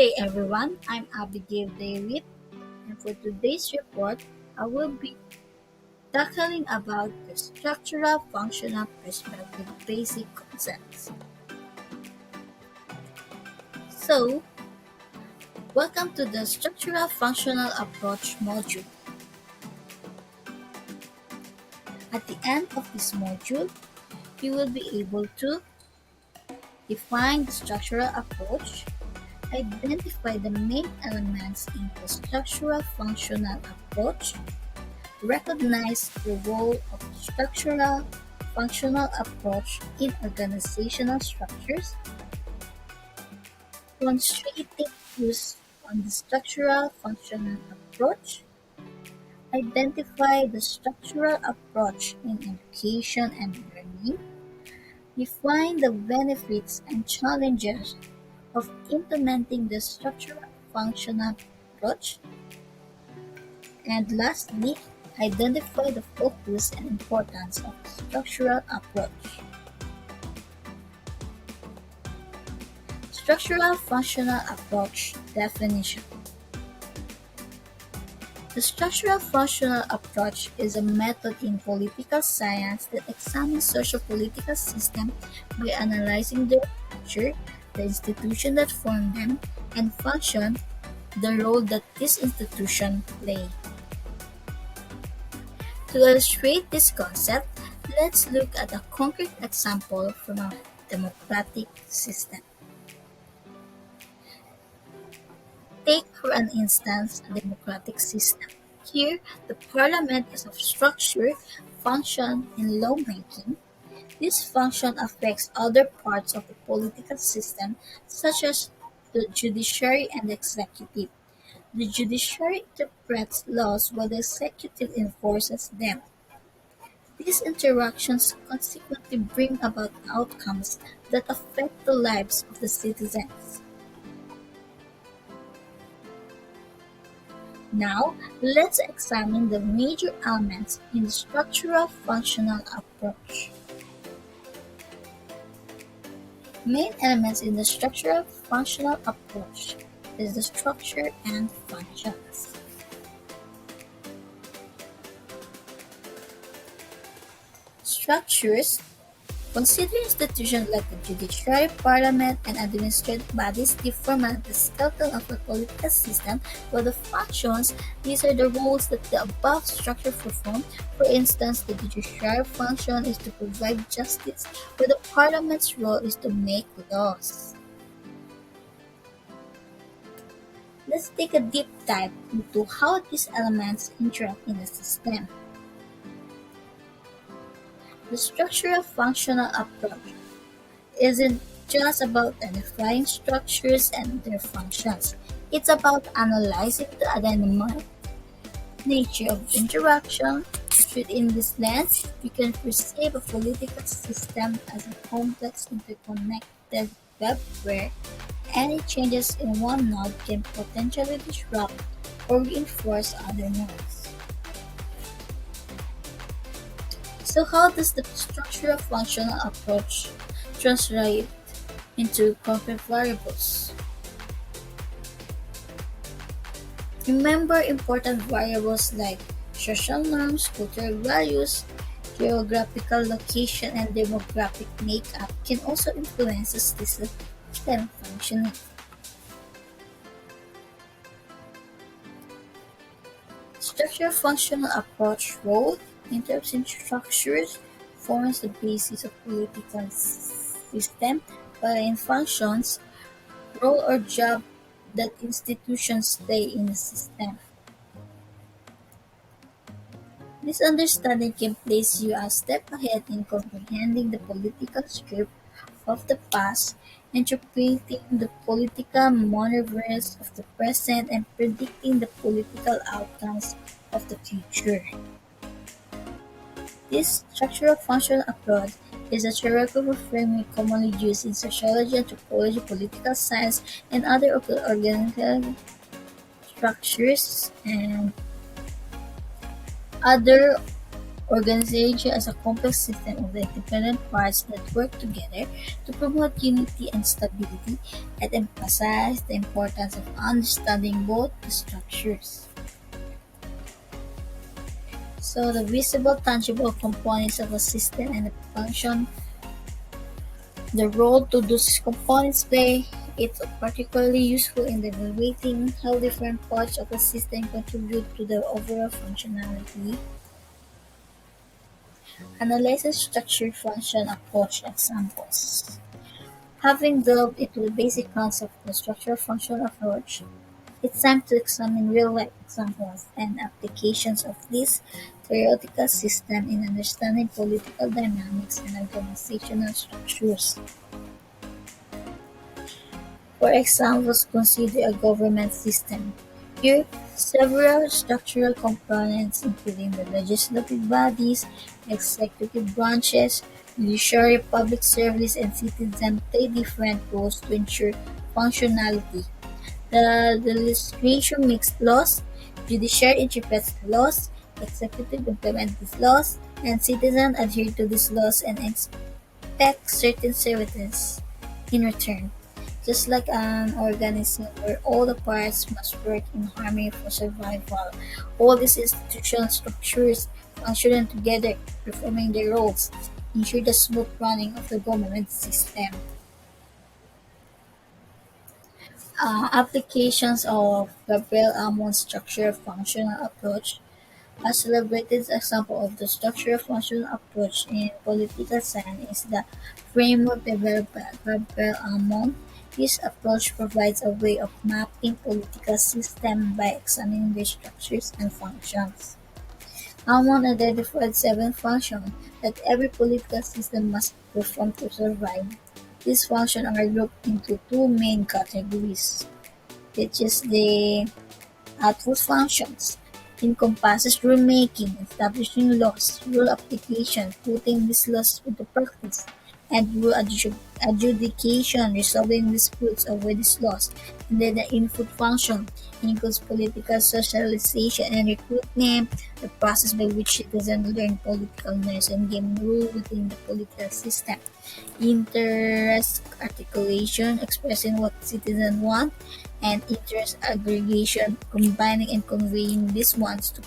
day, everyone. I'm Abigail David, and for today's report, I will be tackling about the structural functional perspective basic concepts. So, welcome to the structural functional approach module. At the end of this module, you will be able to define the structural approach, identify the main elements in the structural functional approach, recognize the role of structural functional approach in organizational structures, demonstrating use on the structural functional approach, identify the structural approach in education and learning, define the benefits and challenges of implementing the structural functional approach, and lastly, identify the focus and importance of the structural approach. Structural functional approach definition. The structural functional approach is a method in political science that examines socio-political systems by analyzing their structure, the institutions that form them, and function, the role that this institution play. To illustrate this concept, let's look at a concrete example from a democratic system. Take for an instance a democratic system. Here, the parliament is of structure, function, and lawmaking. This function affects other parts of the political system, such as the judiciary and the executive. The judiciary interprets laws while the executive enforces them. These interactions consequently bring about outcomes that affect the lives of the citizens. Now, let's examine the major elements in the structural functional approach. Main elements in the structural functional approach is the structure and functions. Structures consider institutions like the judiciary, parliament, and administrative bodies. They form the skeleton of the political system, while the functions, these are the roles that the above structure perform. For instance, the judiciary function is to provide justice, while the parliament's role is to make laws. Let's take a deep dive into how these elements interact in the system. The structural functional approach isn't just about identifying structures and their functions. It's about analyzing the dynamic nature of interaction. Within this lens, we can perceive a political system as a complex interconnected web where any changes in one node can potentially disrupt or reinforce other nodes. So how does the structural functional approach translate into concrete variables? Remember important variables like social norms, cultural values, geographical location, and demographic makeup can also influence the system functioning. Structural functional approach role interrupts in structures forms the basis of political system, while in functions, role or job that institutions play in the system. This understanding can place you a step ahead in comprehending the political script of the past, interpreting the political maneuvers of the present, and predicting the political outcomes of the future. This structural functional approach is a theoretical framework commonly used in sociology, anthropology, political science, and other organizational structures and other Organization as a complex system of independent parts that work together to promote unity and stability and emphasize the importance of understanding both the structures. So the visible, tangible components of a system and the function, the role to those components play, it's particularly useful in evaluating how different parts of a system contribute to the overall functionality. Analysis structure function approach examples. Having delved into the basic concept of the structure function approach, it's time to examine real-life examples and applications of this theoretical system in understanding political dynamics and organizational structures. For examples, consider a government system. Here, several structural components, including the legislative bodies, executive branches, judiciary, public service, and citizen, play different roles to ensure functionality. The legislature makes laws, judiciary interprets the laws, executive implements these laws, and citizens adhere to these laws and expect certain services in return. Just like an organism where all the parts must work in harmony for survival, all these institutional structures functioning together, performing their roles, ensure the smooth running of the government system. Applications of Gabriel Amon's structure-functional approach. A celebrated example of the structure-functional approach in political science is the framework developed by Gabriel Amon. This approach provides a way of mapping political systems by examining their structures and functions. Amon identified seven functions that every political system must perform to survive. These functions are grouped into two main categories, which is the output functions encompasses rulemaking, establishing laws, rule application, putting these laws into practice, and rule adjudication, resolving disputes over these laws. And then the input function includes political socialization and recruitment, the process by which citizens learn political knowledge and gain rule within the political system. Interest articulation, expressing what citizens want, and interest aggregation, combining and conveying these ones to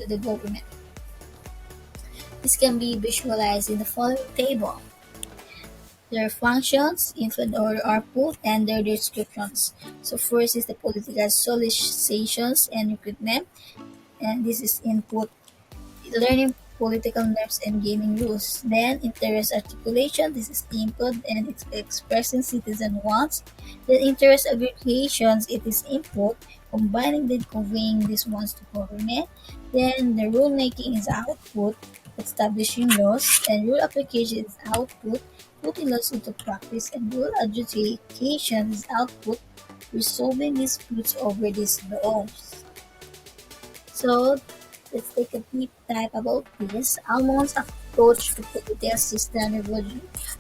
the government. This can be visualized in the following table. Their functions, input or output, and their descriptions. So first is the political solicitations and recruitment, and this is input, learning political norms and gaining rules. Then interest articulation, this is input and it's expressing citizen wants. Then interest aggregations, it is input, combining and conveying these wants to government. Then the rule making is output, establishing laws, and rule application is output, putting laws into practice, and rule adjudication is output, resolving disputes over these laws. So let's take a deep dive about this. Almon's approach to political system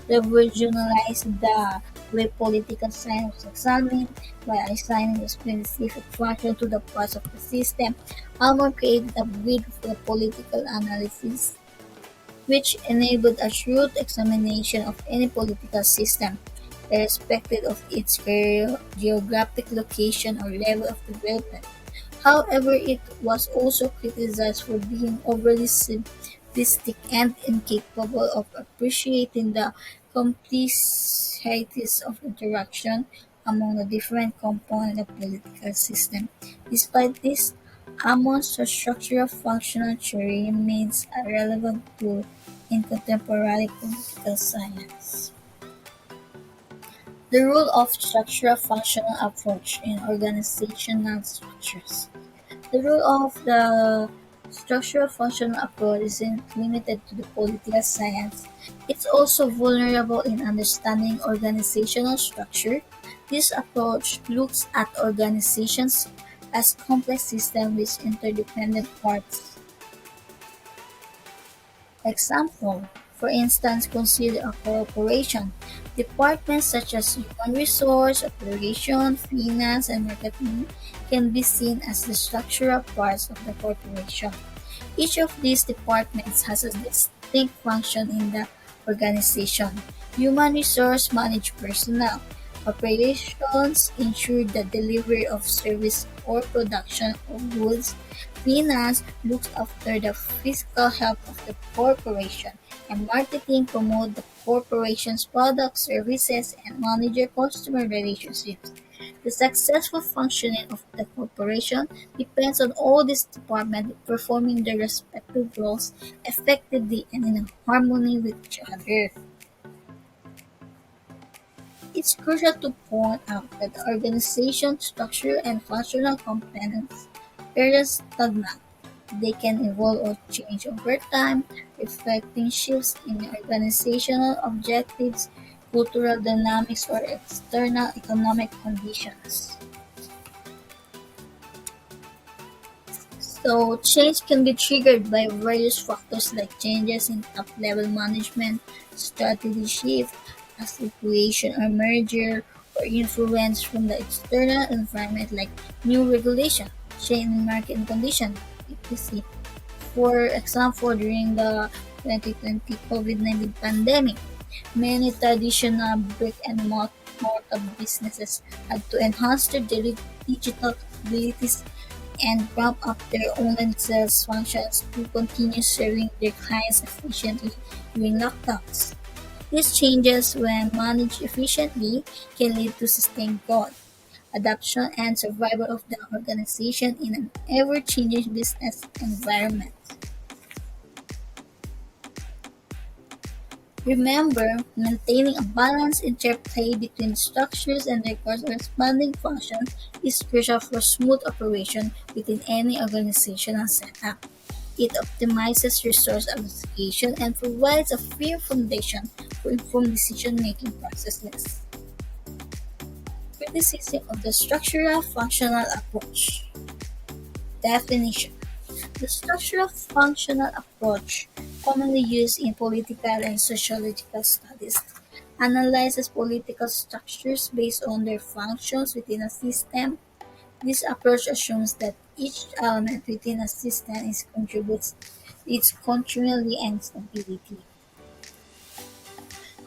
revolutionized the way political science was examined by assigning a specific function to the parts of the system. Almond created a grid for political analysis which enabled a shrewd examination of any political system, irrespective of its geographic location or level of development. However, it was also criticized for being overly simplistic and incapable of appreciating the complexities of interaction among the different components of the political system. Despite this, Amon's structural functional theory remains a relevant tool in contemporary political science. The role of structural functional approach in organizational structures. The role of the structural functional approach isn't limited to the political science. It's also vulnerable in understanding organizational structure. This approach looks at organizations as complex systems with interdependent parts. Example, for instance, consider a corporation. Departments such as human resource, operation, finance, and marketing can be seen as the structural parts of the corporation. Each of these departments has a distinct function in the organization. Human resource manage personnel. Operations ensure the delivery of service or production of goods. Finance looks after the fiscal health of the corporation, and marketing promote the corporation's products, services, and manage your customer relationships. The successful functioning of the corporation depends on all these departments performing their respective roles effectively and in harmony with each other. It's crucial to point out that the organization structure and functional components are stagnant. They can evolve or change over time, reflecting shifts in organizational objectives, cultural dynamics, or external economic conditions. So, change can be triggered by various factors like changes in top level management, strategy shift, acquisition or merger, or influence from the external environment like new regulation, change in market condition, etc. For example, during the 2020 COVID-19 pandemic, many traditional brick-and-mortar businesses had to enhance their digital capabilities and ramp up their online sales functions to continue serving their clients efficiently during lockdowns. These changes, when managed efficiently, can lead to sustained growth, adoption, and survival of the organization in an ever-changing business environment. Remember, maintaining a balanced interplay between structures and their corresponding functions is crucial for smooth operation within any organizational setup. It optimizes resource allocation and provides a firm foundation for informed decision-making processes. Criticism of the structural functional approach. Definition. The structural functional approach, commonly used in political and sociological studies, analyzes political structures based on their functions within a system. This approach assumes that each element within a system contributes its continuity and stability.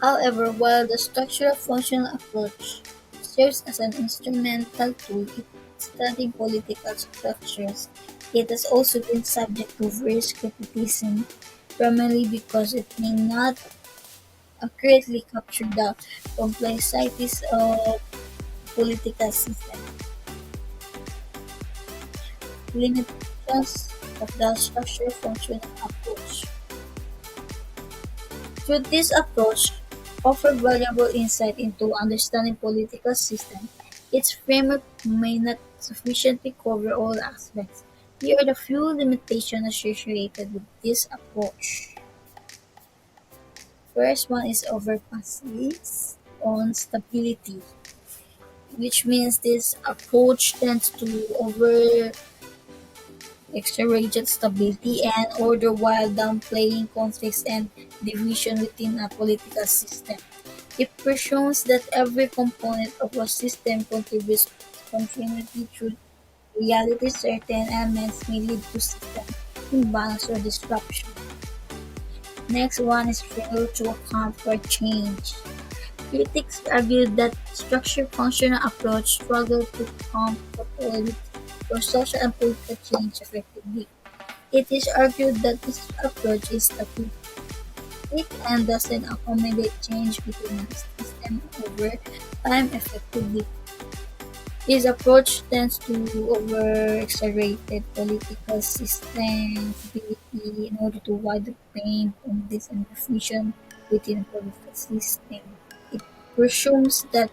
However, while the structural functional approach serves as an instrumental tool in studying political structures, it has also been subject to various criticism, primarily because it may not accurately capture the complexities of political system. Limitations of the structural functional approach. Through this approach offers valuable insight into understanding political system, its framework may not sufficiently cover all aspects. Here are the few limitations associated with this approach. First one is overemphasis on stability, which means this approach tends to over exaggerate stability and order while downplaying conflicts and division within a political system. It presumes that every component of a system contributes continuity through reality. Certain elements may lead to system imbalance or disruption. Next one is failure to account for change. Critics argue that structured functional approach struggle to account for social and political change effectively. It is argued that this approach is static and doesn't accommodate change within a system over time effectively. This approach tends to over-exaggerated political system stability in order to widen pain from this and diffusion within a political system. It presumes that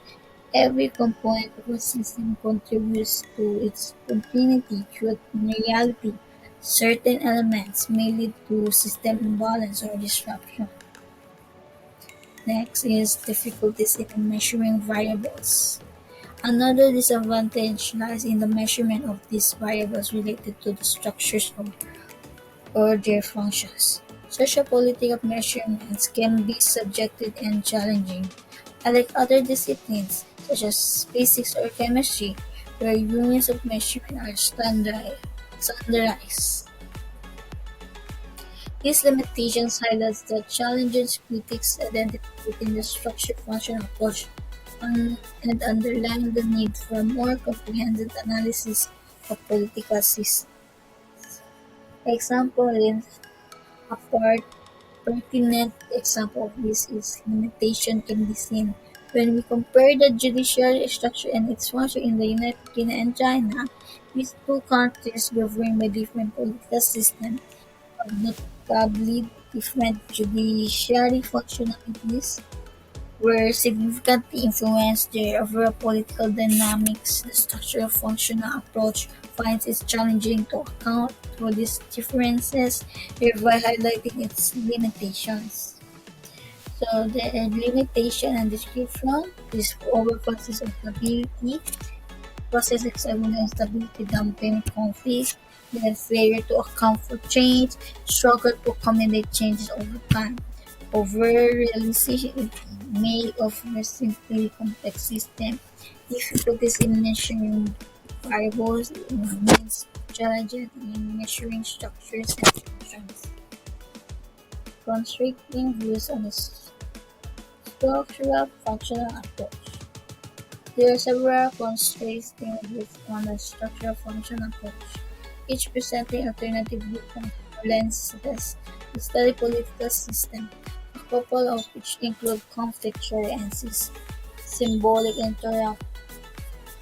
every component of a system contributes to its continuity, but in reality, certain elements may lead to system imbalance or disruption. Next is difficulties in measuring variables. Another disadvantage lies in the measurement of these variables related to the structures or their functions. Sociopolitical measurements can be subjective and challenging, unlike other disciplines such as physics or chemistry, where units of measurement are standardized. These limitations highlight the challenges critics identify within the structure-function approach and underline the need for a more comprehensive analysis of political systems. Example in a pertinent example of this is limitation can be seen when we compare the judicial structure and its function in the United Kingdom and China. These two countries governed by different political systems have notably different judiciary functionalities were significantly influenced their overall political dynamics. The structural functional approach finds it challenging to account for these differences, thereby highlighting its limitations. So the limitation and description is over process of stability, process examining instability, dampening conflict, then failure to account for change, struggle to accommodate changes over time. Over-realization may offer simply complex system, difficulties in measuring variables, means challenges in measuring structures and functions. Constricting views on a structural functional approach. There are several constricting views on a structural functional approach, each presenting alternative viewpoints or lenses to study political system. A couple of which include conflict theory and symbolic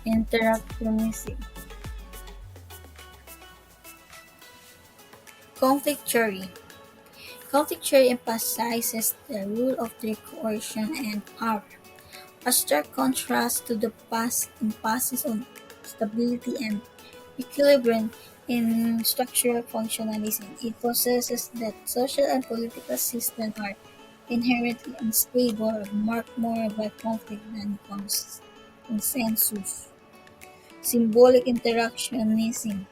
interactionism. Conflict theory. Conflict theory emphasizes the rule of the coercion and power, a stark contrast to the past emphasis on stability and equilibrium in structural functionalism. It possesses that social and political systems are inherently unstable, marked more by conflict than consensus. Symbolic interactionism.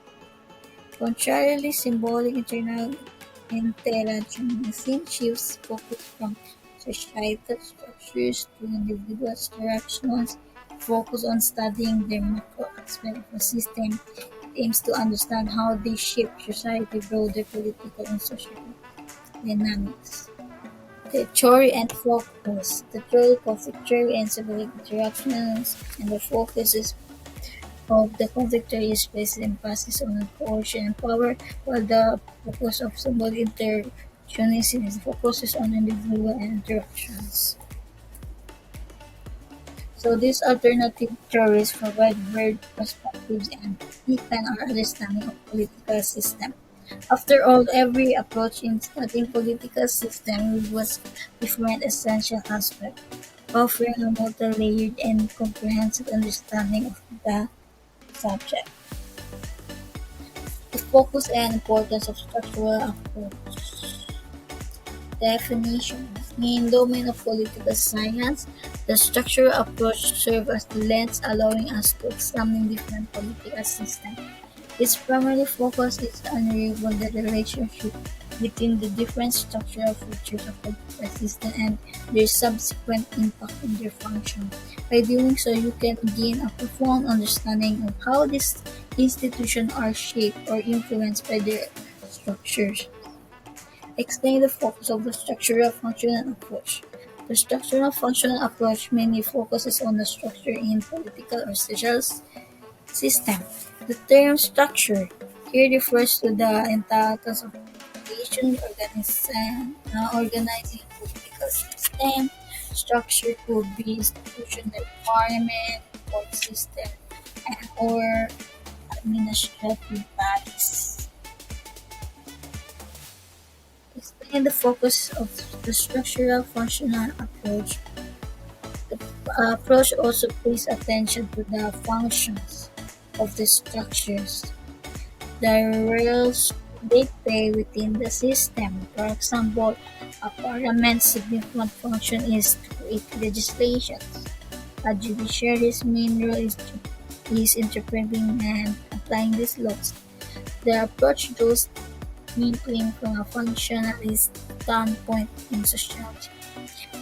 Contrarily, symbolic interactionism shifts focus from societal structures to individual interactions, focus on studying the macro aspect of a system. It aims to understand how they shape society, broader political and social dynamics. The theory and focus. The theory conflict theory and symbolic interactions, and the focus is of the conflict theory is placed emphasis on coercion and power, while the focus of symbolic interactionism is focuses on individual and interactions. So these alternative theories provide varied perspectives and deepen our understanding of political system. After all, every approach in studying political system was different essential aspect, offering a multi-layered and comprehensive understanding of the subject. The focus and importance of structural approach. Definition. In domain of political science, the structural approach serves as the lens allowing us to examine different political systems. Its primary focus is to unravel the relationship between the different structural features of the political system and their subsequent impact on their function. By doing so, you can gain a profound understanding of how these institutions are shaped or influenced by their structures. Explain the focus of the structural functional approach. The structural functional approach mainly focuses on the structure in political or social system. The term structure here refers to the intelligence of nation organizing political system. Structure could be institutional requirement, court system, and or administrative bodies. Explain the focus of the structural functional approach. The approach also pays attention to the functions of the structures, the roles they play within the system. For example, a parliament's significant function is to create legislation. A judiciary's main role is interpreting and applying these laws. The approach draws mainly from a functionalist standpoint in sociology,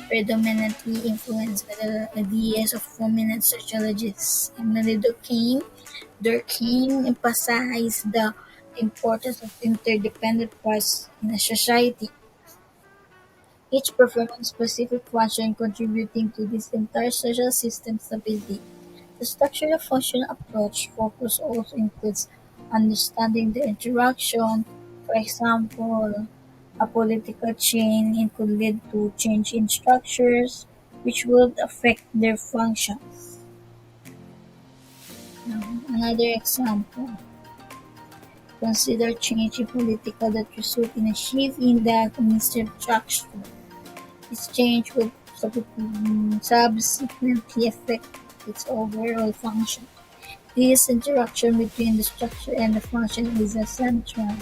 predominantly influenced by the ideas of prominent sociologists Emily Durkheim. Durkheim emphasized the the importance of interdependent parts in a society, each performing specific function contributing to this entire social system's stability. The structural function approach focus also includes understanding the interaction. For example, a political chain it could lead to change in structures which would affect their functions. Another example, consider change in political that result in a shift in the administrative structure. This change will subsequently affect its overall function. This interaction between the structure and the function is a central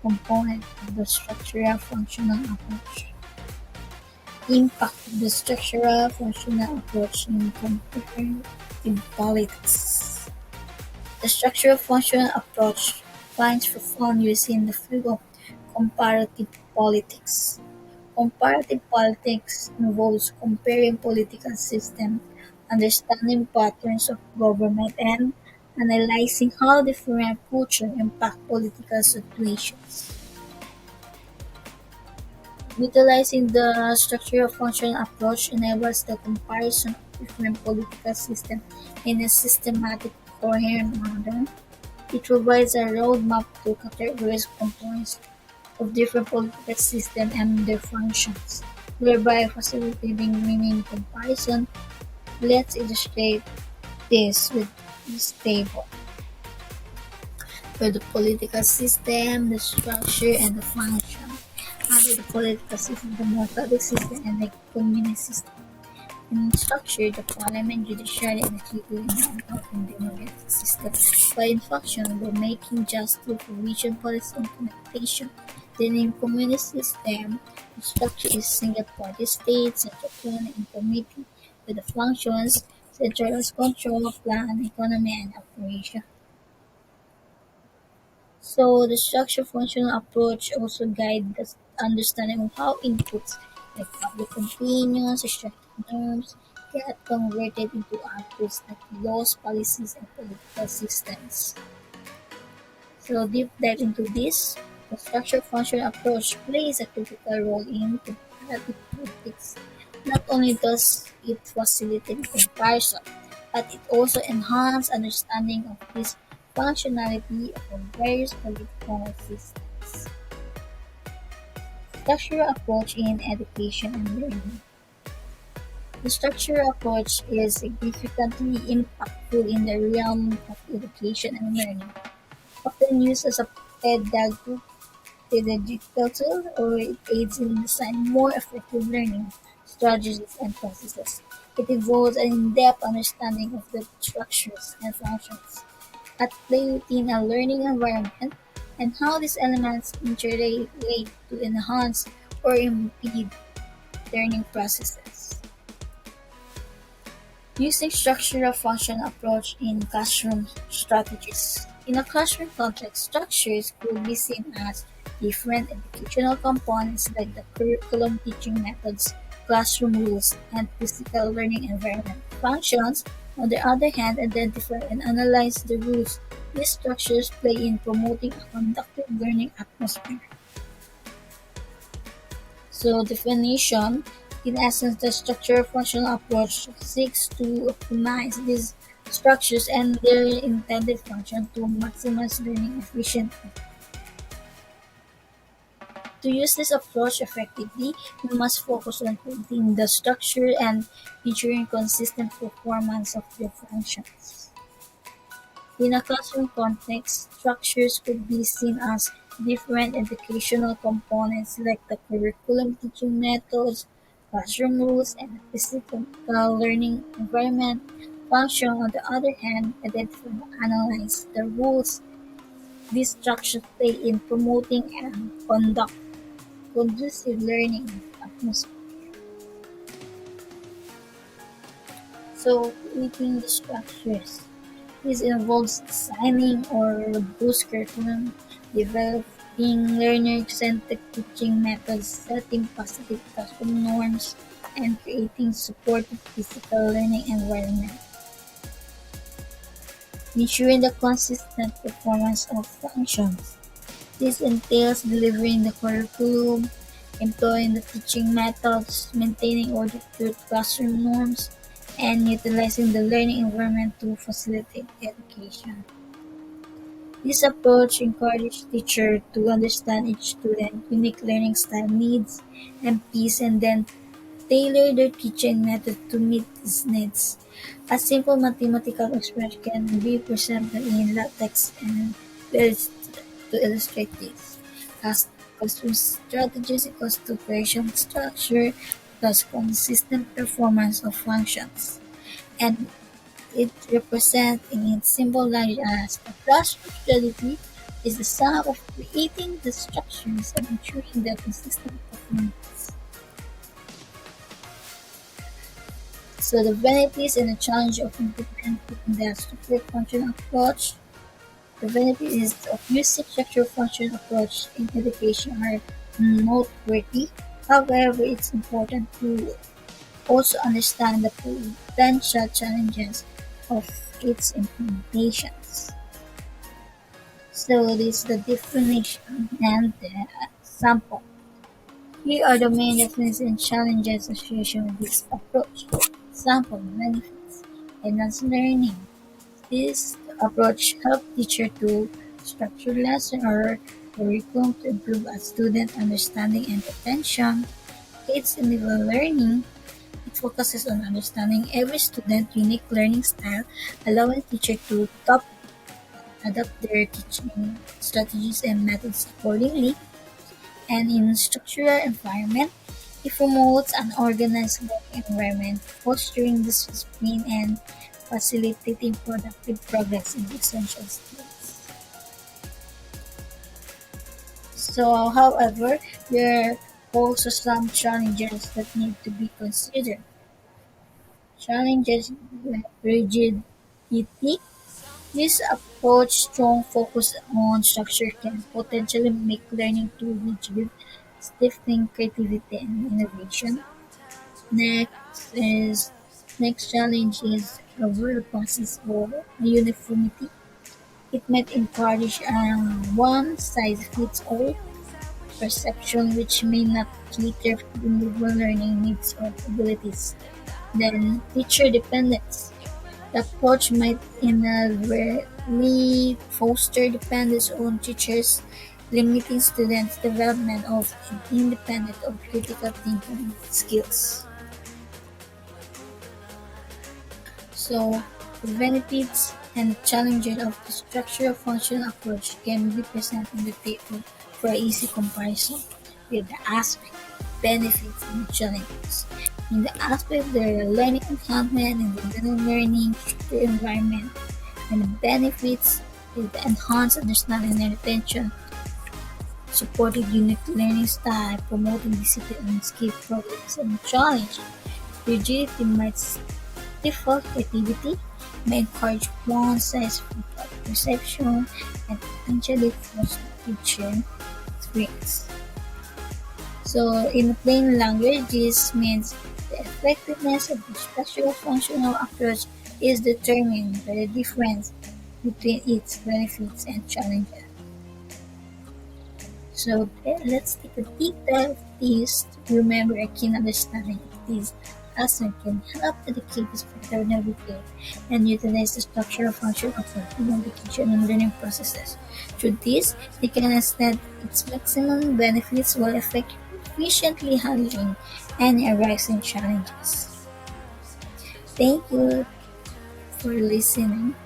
component of the structural functional approach. Impact of the structural functional approach in comparative politics. The structural functional approach finds profound use in the field of comparative politics. Comparative politics involves comparing political systems, understanding patterns of government, and analyzing how different cultures impact political situations. Utilizing the structural function approach enables the comparison of different political systems in a systematic, coherent manner. It provides a roadmap to categorize components of different political systems and their functions, thereby facilitating meaning comparison. Let's illustrate this with this table, where the political system, the structure, and the function. Under the political system, the democratic system, and the communist system. In structure, the parliament, judiciary, and executive and in democratic system. But in function, lawmaking, justice, provision, policy implementation. Then in communist system, the structure is single-party state, central planning and committee, with the functions, centralized control, plan, economy, and operation. So the structure functional approach also guides the understanding of how inputs like public opinion, social norms get converted into outputs like laws, policies, and political systems. So deep dive into this, the structure functional approach plays a critical role in comparative politics. Not only does it facilitate comparison, but it also enhances understanding of this functionality of various political systems. Structural approach in education and learning. The structural approach is significantly impactful in the realm of education and learning, often used as a pedagogical tool, or it aids in designing more effective learning strategies and processes. It involves an in-depth understanding of the structures and functions at play within a learning environment and how these elements interrelate to enhance or impede learning processes. Using structural function approach in classroom strategies. In a classroom context, structures could be seen as different educational components like the curriculum, teaching methods, classroom rules, and physical learning environment. Functions, on the other hand, identify and analyze the rules these structures play in promoting a conducive learning atmosphere. So definition, in essence, the structure functional approach seeks to optimize these structures and their intended function to maximize learning efficiently. To use this approach effectively, we must focus on creating the structure and ensuring consistent performance of their functions. In a classroom context, structures could be seen as different educational components like the curriculum, teaching methods, classroom rules, and physical learning environment. Function, on the other hand, identify and analyze the rules these structures play in promoting and conduct conducive learning atmosphere. So, creating the structures. This involves designing or boost curriculum, developing learner-centered teaching methods, setting positive classroom norms, and creating supportive physical learning environment, ensuring the consistent performance of functions. This entails delivering the curriculum, employing the teaching methods, maintaining order to classroom norms, and utilizing the learning environment to facilitate education. This approach encourages teachers to understand each student's unique learning style needs and pace and then tailor their teaching method to meet these needs. A simple mathematical expression can be presented in LaTeX and to illustrate this. As classroom strategies equals to operation structure plus consistent performance of functions. And it represents in its simple language as a classroom strategy is the sum of creating the structures and ensuring the consistent performance. So the benefits and the challenge of implementing the structure function approach. The benefits of using structure function approach in education are noteworthy. However, it's important to also understand the potential challenges of its implementations. So this is the definition and the sample. Here are the main definitions and challenges associated with this approach. Example benefits. Enhanced learning. This approach helps teachers to structure lesson or curriculum to improve a student understanding and retention. Aids individual learning. It focuses on understanding every student's unique learning style, allowing teachers to adapt their teaching strategies and methods accordingly. And in structural environment, it promotes an organized learning environment, fostering discipline and facilitating productive progress in essential skills. So, however, there are also some challenges that need to be considered. Challenges like rigidity. This approach strong focus on structure can potentially make learning too rigid, stifling creativity and innovation. Next is next challenge is over the process for uniformity. It might encourage one size fits all perception which may not cater to individual learning needs or abilities. Then teacher dependence. The approach might inadvertently foster dependence on teachers, limiting students' development of independent or critical thinking skills. So, the benefits and challenges of the structural function approach can be presented in the table for easy comparison with the aspect, benefits, and challenges. In the aspect, there are learning enhancement and the learning structure environment, and the benefits is the enhanced understanding and retention, supported unique learning style, promoting discipline and skill progress, and challenge. Rigidity might stifle creativity, may encourage one-size-fits-all perception, and potentially foster teacher experience. So, in plain language, this means the effectiveness of the structural functional approach is determined by the difference between its benefits and challenges. So, let's take a deep dive of this to remember a keen understanding of these aspects can help educators better navigate and utilize the structural function of the education and learning processes. Through this, they can extend its maximum benefits while efficiently handling any arising challenges. Thank you for listening.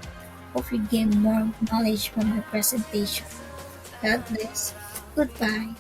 Hope you gain more knowledge from the presentation. God bless. Goodbye.